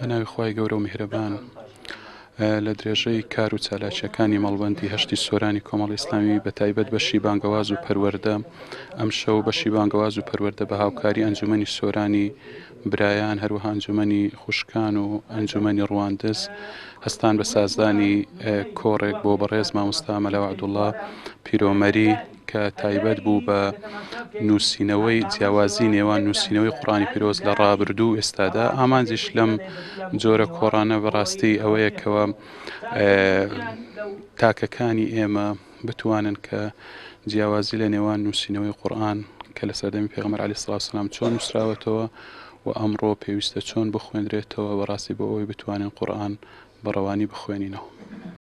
بەناوی خی گەورە و میهرەبان لە درێژەی کار و چالاکیەکانی مەڵبەندی هەشتی سۆرانی کۆمەڵی ئیسلامی بە تایبەت بەشی بانگەواز و پەروەردە ئەم شەو بەشی بانگەواز و پەروەردە بە هاوکاری ئەنجومەنی سۆرانی برایان هەروەها ئەنجومەنی خوشکان و ئەنجومەنی ڕواندز هەستان بە سازدانی کۆڕێک بۆ بەڕێز مامۆستا مەلاو عەبدوڵڵا پیرۆمەری کە تایبەت بوو بە نووسینەوەی جیاوازی نێوان نووسینەوەی قوڕانی پیرۆز لە ڕابردوو ئێستادا. ئامانجیش لەم جۆرە کۆڕانە بەڕاستی ئەوەیەکەوە تاکەکانی ئێمە بتوانن کە جیاوازی لە نێوان نووسینەوەی قورئان کە لە سەردەمی پێغەمبەر عەلەیهی سڵاو وسەلام چۆن نووسراوەتەوە و ئەمڕۆ پێویستە چۆن بخوێنرێتەوە بەڕاستی بۆ ئەوەی بتوانین قورئان بەڕەوانی بخوێنینەوە.